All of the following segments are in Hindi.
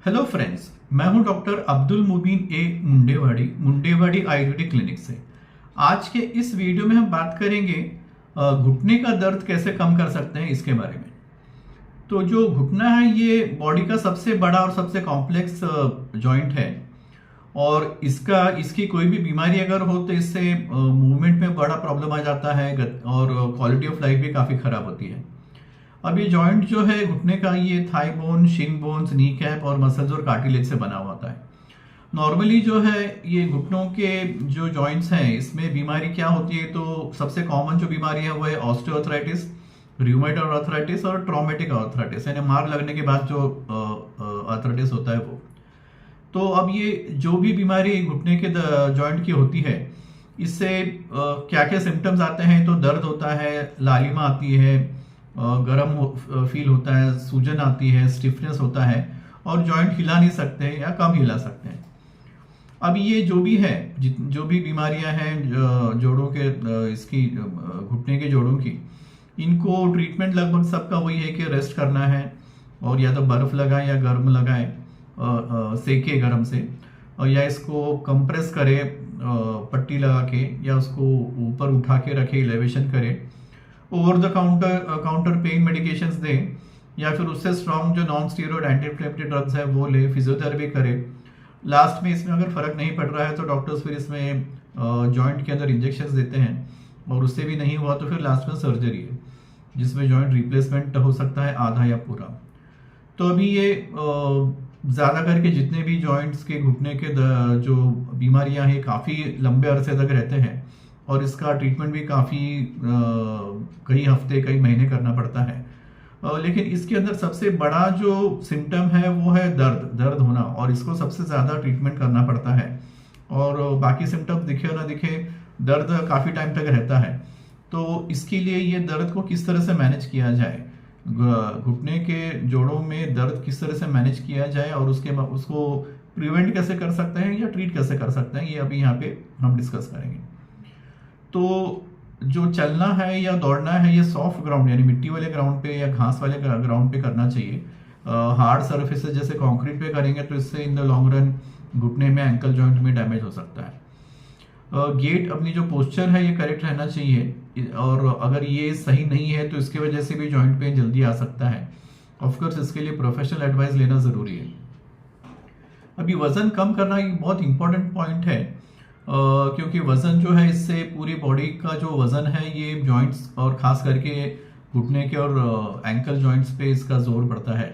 हेलो फ्रेंड्स, मैं हूं डॉक्टर अब्दुल मुबीन ए मुंडेवाड़ी आयुर्वेदिक क्लिनिक से। आज के इस वीडियो में हम बात करेंगे घुटने का दर्द कैसे कम कर सकते हैं इसके बारे में। तो जो घुटना है ये बॉडी का सबसे बड़ा और सबसे कॉम्प्लेक्स जॉइंट है और इसकी कोई भी बीमारी अगर हो तो इससे मूवमेंट में बड़ा प्रॉब्लम आ जाता है और क्वालिटी ऑफ लाइफ भी काफ़ी खराब होती है। अब ये जॉइंट जो है घुटने का, ये thigh bone, Shin bones, knee cap और मसल्स और कार्टिलेज से बना हुआ होता है। नॉर्मली जो है ये घुटनों के जो जॉइंट्स हैं इसमें बीमारी क्या होती है, तो सबसे कॉमन जो बीमारी है वो है ऑस्टियोआर्थराइटिस, र्यूमेटॉइड आर्थराइटिस और ट्रॉमेटिक आर्थराइटिस, यानी मार लगने के बाद जो आर्थराइटिस होता है वो। तो अब ये जो भी बीमारी घुटने के जॉइंट की होती है इससे क्या क्या सिम्टम्स आते हैं, तो दर्द होता है, लालिमा आती है, गरम फील होता है, सूजन आती है, स्टिफनेस होता है और जॉइंट हिला नहीं सकते या कम हिला सकते हैं। अब ये जो भी है, जो भी बीमारियां हैं जोड़ों के, इसकी घुटने के जोड़ों की, इनको ट्रीटमेंट लगभग सबका वही है कि रेस्ट करना है और या तो बर्फ लगाए या गर्म लगाए, सेके गर्म से, या इसको कंप्रेस करे पट्टी लगा के, या उसको ऊपर उठा के रखे, इलेवेशन करे, over the counter pain medications दें, या फिर उससे स्ट्रॉन्ग जो non steroid anti inflammatory drugs है वो ले, फिजियोथेरेपी करे। लास्ट में इसमें अगर फर्क नहीं पड़ रहा है तो डॉक्टर्स फिर इसमें जॉइंट के अंदर इंजेक्शंस देते हैं और उससे भी नहीं हुआ तो फिर लास्ट में सर्जरी है जिसमें जॉइंट रिप्लेसमेंट हो सकता है, आधा या पूरा। तो अभी ये ज़्यादा करके जितने भी जॉइंट्स के घुटने के जो बीमारियां हैं काफ़ी लंबे अरसे तक रहते हैं और इसका ट्रीटमेंट भी काफ़ी कई हफ्ते कई महीने करना पड़ता है। लेकिन इसके अंदर सबसे बड़ा जो सिम्टम है वो है दर्द होना, और इसको सबसे ज़्यादा ट्रीटमेंट करना पड़ता है। और बाकी सिम्टम्स दिखे ना दिखे, दर्द काफ़ी टाइम तक रहता है। तो इसके लिए ये दर्द को किस तरह से मैनेज किया जाए, घुटने के जोड़ों में दर्द किस तरह से मैनेज किया जाए और उसको प्रिवेंट कैसे कर सकते हैं या ट्रीट कैसे कर सकते हैं, ये अभी यहाँ पे हम डिस्कस करेंगे। तो जो चलना है या दौड़ना है ये सॉफ्ट ग्राउंड यानी मिट्टी वाले ग्राउंड पे या घास वाले ग्राउंड पे करना चाहिए। हार्ड सर्फेसेस जैसे कंक्रीट पे करेंगे तो इससे इन द लॉन्ग रन घुटने में, एंकल जॉइंट में डैमेज हो सकता है। गेट, अपनी जो पोस्चर है ये करेक्ट रहना चाहिए, और अगर ये सही नहीं है तो इसकी वजह से भी जॉइंट पेन जल्दी आ सकता है। ऑफकोर्स इसके लिए प्रोफेशनल एडवाइस लेना ज़रूरी है। अभी वजन कम करना एक बहुत इंपॉर्टेंट पॉइंट है, क्योंकि वजन जो है इससे पूरी बॉडी का जो वजन है ये जॉइंट्स और खास करके घुटने के और एंकल जॉइंट्स पे इसका जोर पड़ता है।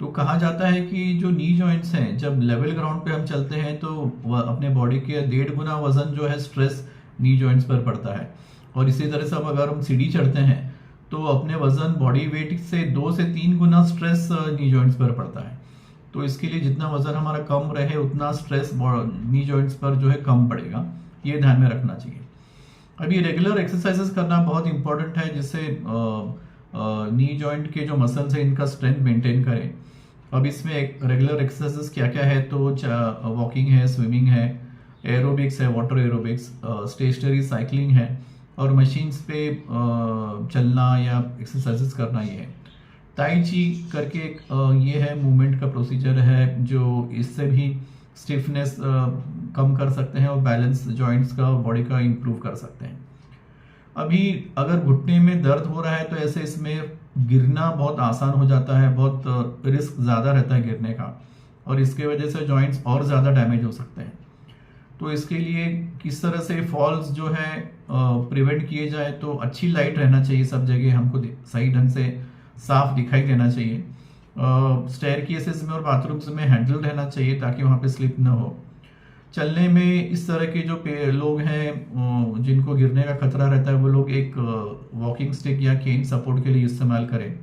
तो कहा जाता है कि जो नी जॉइंट्स हैं जब लेवल ग्राउंड पे हम चलते हैं तो अपने बॉडी के 1.5 गुना वजन जो है स्ट्रेस नी जॉइंट्स पर पड़ता है, और इसी तरह से अब अगर हम सीढ़ी चढ़ते हैं तो अपने वजन बॉडी वेट से 2 से 3 गुना स्ट्रेस नी जॉइंट्स पर पड़ता है। तो इसके लिए जितना वजन हमारा कम रहे उतना स्ट्रेस नी जॉइंट्स पर जो है कम पड़ेगा, ये ध्यान में रखना चाहिए। अभी रेगुलर एक्सरसाइजेस करना बहुत इंपॉर्टेंट है जिससे नी जॉइंट के जो मसल्स हैं इनका स्ट्रेंथ मेंटेन करें। अब इसमें रेगुलर एक्सरसाइजेस क्या क्या है, तो वॉकिंग है, स्विमिंग है, एरोबिक्स है, वाटर एरोबिक्स, स्टेशनरी साइकिलिंग है, और मशीन्स पे चलना या एक्सरसाइजेस करना ये है। ताई ची करके एक ये है मूवमेंट का प्रोसीजर है जो इससे भी स्टिफनेस कम कर सकते हैं और बैलेंस जॉइंट्स का, बॉडी का इंप्रूव कर सकते हैं। अभी अगर घुटने में दर्द हो रहा है तो ऐसे इसमें गिरना बहुत आसान हो जाता है, बहुत रिस्क ज़्यादा रहता है गिरने का, और इसके वजह से जॉइंट्स और ज़्यादा डैमेज हो सकते हैं। तो इसके लिए किस तरह से फॉल्स जो है प्रिवेंट किए जाए, तो अच्छी लाइट रहना चाहिए सब जगह, हमको सही ढंग से साफ दिखाई देना चाहिए। स्टेयरकेसेस में और बाथरूम्स में हैंडल रहना चाहिए ताकि वहाँ पे स्लिप ना हो। चलने में इस तरह के जो लोग हैं जिनको गिरने का खतरा रहता है वो लोग एक वॉकिंग स्टिक या केन सपोर्ट के लिए इस्तेमाल करें।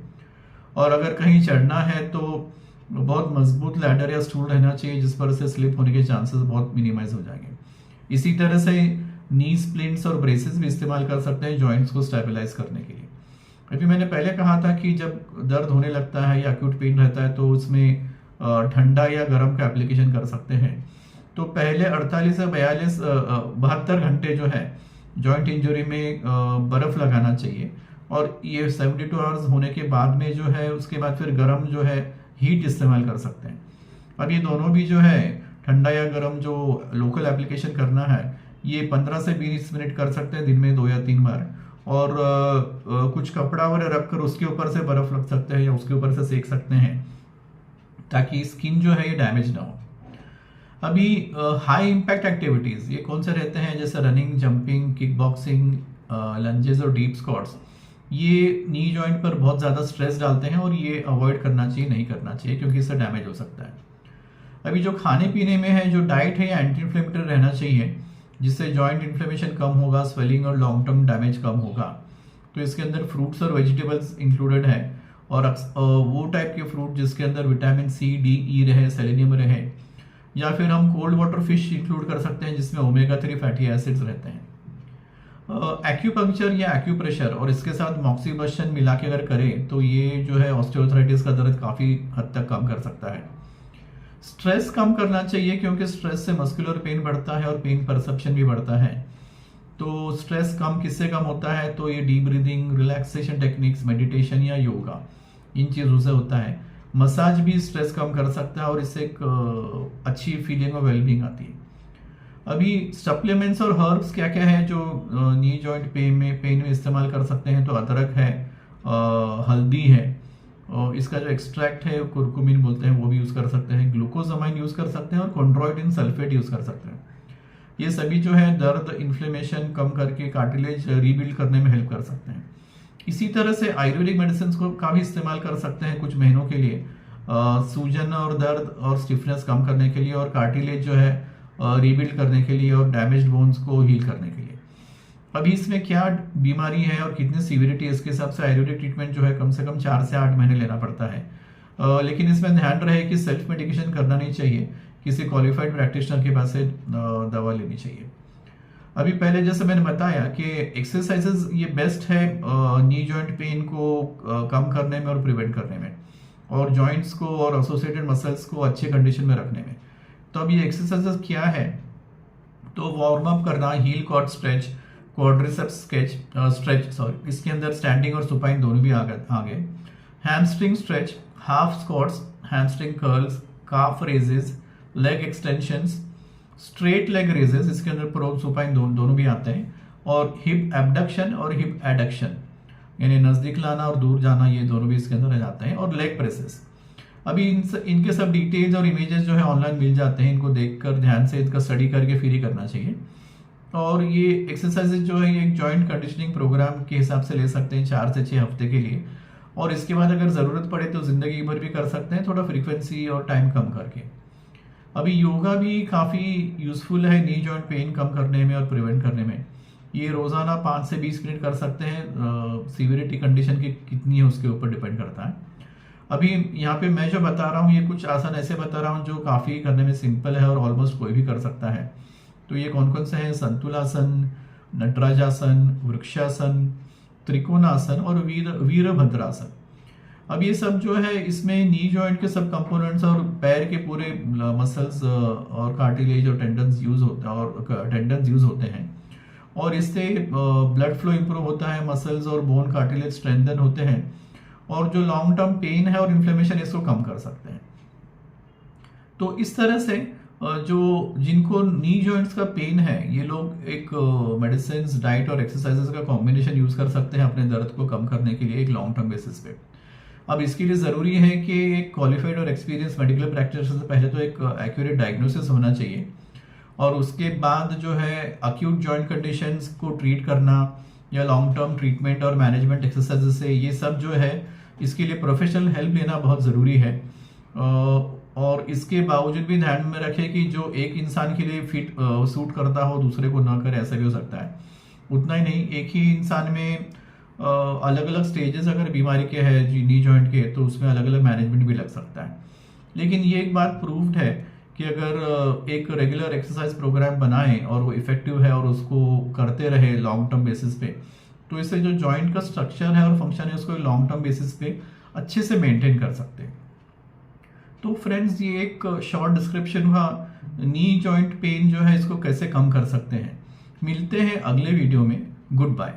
और अगर कहीं चढ़ना है तो बहुत मजबूत लैडर या स्टूल रहना चाहिए जिस पर से स्लिप होने के चांसेस बहुत मिनिमाइज हो जाएंगे। इसी तरह से नी स्प्लिंट्स और ब्रेसेस भी इस्तेमाल कर सकते हैं जॉइंट्स को स्टेबलाइज करने के लिए। अभी मैंने पहले कहा था कि जब दर्द होने लगता है या एक्यूट पेन रहता है तो उसमें ठंडा या गर्म का एप्लीकेशन कर सकते हैं। तो पहले 48 से 72 घंटे जो है जॉइंट इंजरी में बर्फ लगाना चाहिए, और ये 72 आवर्स होने के बाद में जो है उसके बाद फिर गर्म जो है हीट इस्तेमाल कर सकते हैं। अब ये दोनों भी जो है ठंडा या गर्म जो लोकल एप्लीकेशन करना है ये 15 से 20 मिनट कर सकते हैं दिन में 2 या 3 बार। और कुछ कपड़ा वगैरह रख कर उसके ऊपर से बर्फ रख सकते हैं या उसके ऊपर से सेक सकते हैं ताकि स्किन जो है ये डैमेज ना हो। अभी हाई इम्पैक्ट एक्टिविटीज ये कौन से रहते हैं, जैसे running, jumping, kick boxing, lunges और डीप स्क्वाट्स। ये नी जॉइंट पर बहुत ज़्यादा स्ट्रेस डालते हैं और ये अवॉइड करना चाहिए, नहीं करना चाहिए, क्योंकि इससे डैमेज हो सकता है। अभी जो खाने पीने में है, जो डाइट है, एंटी इन्फ्लेमेटरी रहना चाहिए, जिससे जॉइंट इन्फ्लेमेशन कम होगा, स्वेलिंग और लॉन्ग टर्म डैमेज कम होगा। तो इसके अंदर फ्रूट्स और वेजिटेबल्स इंक्लूडेड है, और वो टाइप के फ्रूट जिसके अंदर विटामिन सी, डी, ई रहे, सेलेनियम रहे, या फिर हम कोल्ड वाटर फिश इंक्लूड कर सकते हैं जिसमें ओमेगा 3 फैटी एसिड्स रहते हैं। एक्यूपंक्चर या एक्यूप्रेशर और इसके साथ मॉक्सीबशन मिला के अगर करें तो ये जो है ऑस्टियोआर्थराइटिस का दर्द काफ़ी हद तक कम कर सकता है। स्ट्रेस कम करना चाहिए क्योंकि स्ट्रेस से मस्कुलर पेन बढ़ता है और पेन परसेप्शन भी बढ़ता है। तो स्ट्रेस कम किससे कम होता है, तो ये deep breathing, relaxation techniques, meditation या योगा, इन चीज़ों से होता है। मसाज भी स्ट्रेस कम कर सकता है और इससे एक अच्छी फीलिंग और वेलबींग आती है। अभी सप्लीमेंट्स और हर्ब्स क्या क्या है जो नी जॉइंट पेन में इस्तेमाल कर सकते हैं, तो अदरक है, हल्दी है, और इसका जो एक्सट्रैक्ट है कुरकुमिन बोलते हैं वो भी यूज़ कर सकते हैं, ग्लूकोजामाइन यूज़ कर सकते हैं और कॉन्ड्रोइटिन सल्फेट यूज़ कर सकते हैं। ये सभी जो है दर्द, इन्फ्लेमेशन कम करके कार्टिलेज रीबिल्ड करने में हेल्प कर सकते हैं। इसी तरह से आयुर्वेदिक मेडिसिन को का भी इस्तेमाल कर सकते हैं कुछ महीनों के लिए, सूजन और दर्द और स्टिफनेस कम करने के लिए, और कार्टिलेज जो है रीबिल्ड करने के लिए, और डैमेज्ड बोन्स को हील करने के लिए। अभी इसमें क्या बीमारी है और कितनी सीवियरिटी है, इसके हिसाब से आयुर्वेदिक ट्रीटमेंट जो है कम से कम 4 से 8 महीने लेना पड़ता है। लेकिन इसमें ध्यान रहे कि सेल्फ मेडिकेशन करना नहीं चाहिए, किसी क्वालिफाइड प्रैक्टिशनर के पास से दवा लेनी चाहिए। अभी पहले जैसे मैंने बताया कि एक्सरसाइजेज ये बेस्ट है नी जॉइंट पेन को कम करने में और प्रिवेंट करने में, और जॉइंट्स को और एसोसिएटेड मसल्स को अच्छे कंडीशन में रखने में। तो अब ये एक्सरसाइजेज क्या है, तो वार्म अप करना, heel quad stretch, quadriceps stretch, इसके अंदर स्टैंडिंग और सुपाइन दोनों भी आ गए। Hamstring stretch, half squats, hamstring curls, calf raises, leg extensions, straight leg raises, इसके अंदर प्रो सुपाइन दोनों भी आते हैं, और हिप एबडक्शन और हिप एडक्शन, यानी नजदीक लाना और दूर जाना, ये दोनों भी इसके अंदर आ जाते हैं, और लेग प्रेसेस। अभी इनके सब डिटेल्स और इमेजेस जो है ऑनलाइन मिल जाते हैं, इनको देखकर ध्यान से इनका स्टडी करके फिर ही करना चाहिए। और ये एक्सरसाइजेज जो है ये एक जॉइंट कंडीशनिंग प्रोग्राम के हिसाब से ले सकते हैं 4 से 6 हफ्ते के लिए, और इसके बाद अगर ज़रूरत पड़े तो ज़िंदगी भर भी कर सकते हैं, थोड़ा फ्रीक्वेंसी और टाइम कम करके। अभी योगा भी काफ़ी यूज़फुल है नी जॉइंट पेन कम करने में और प्रिवेंट करने में। ये रोज़ाना 5 से 20 मिनट कर सकते हैं, सीवियरिटी कंडीशन की कितनी है उसके ऊपर डिपेंड करता है। अभी यहाँ पे मैं जो बता रहा हूँ ये कुछ आसन ऐसे बता रहा हूँ जो काफ़ी करने में सिंपल है और ऑलमोस्ट कोई भी कर सकता है। तो ये कौन कौन से हैं, संतुलासन, नटराजासन, वृक्षासन, त्रिकोणासन और वीरभद्रासन। अब ये सब जो है इसमें नी जॉइंट के सब कंपोनेंट्स और पैर के पूरे मसल्स और कार्टिलेज और टेंडन्स यूज होते हैं, और इससे ब्लड फ्लो इंप्रूव होता है, मसल्स और बोन कार्टिलेज स्ट्रेंथन होते हैं, और जो लॉन्ग टर्म पेन है और इन्फ्लेमेशन इसको कम कर सकते हैं। तो इस तरह से जो जिनको नी जॉइंट्स का पेन है ये लोग एक मेडिसिन, डाइट और एक्सरसाइजेस का कॉम्बिनेशन यूज कर सकते हैं अपने दर्द को कम करने के लिए एक लॉन्ग टर्म बेसिस पे। अब इसके लिए ज़रूरी है कि एक क्वालिफाइड और एक्सपीरियंस मेडिकल प्रैक्टिशनर से पहले तो एक एक्यूरेट डायग्नोसिस होना चाहिए, और उसके बाद जो है अक्यूट जॉइंट कंडीशंस को ट्रीट करना या लॉन्ग टर्म ट्रीटमेंट और मैनेजमेंट एक्सरसाइजेस से, ये सब जो है इसके लिए प्रोफेशनल हेल्प लेना बहुत ज़रूरी है। और इसके बावजूद भी ध्यान में रखें कि जो एक इंसान के लिए फिट सूट करता हो दूसरे को ना करे, ऐसा भी हो सकता है। उतना ही नहीं, एक ही इंसान में अलग अलग स्टेजेस अगर बीमारी के है नी जॉइंट के, तो उसमें अलग अलग मैनेजमेंट भी लग सकता है। लेकिन ये एक बात प्रूव्ड है कि अगर एक रेगुलर एक्सरसाइज प्रोग्राम बनाएं और वो इफेक्टिव है और उसको करते रहे लॉन्ग टर्म बेसिस पे, तो इससे जो जॉइंट का स्ट्रक्चर है और फंक्शन है उसको लॉन्ग टर्म बेसिस पे अच्छे से मेंटेन कर सकते हैं। तो फ्रेंड्स, ये एक शॉर्ट डिस्क्रिप्शन हुआ नी जॉइंट पेन जो है इसको कैसे कम कर सकते हैं। मिलते हैं अगले वीडियो में। Good bye.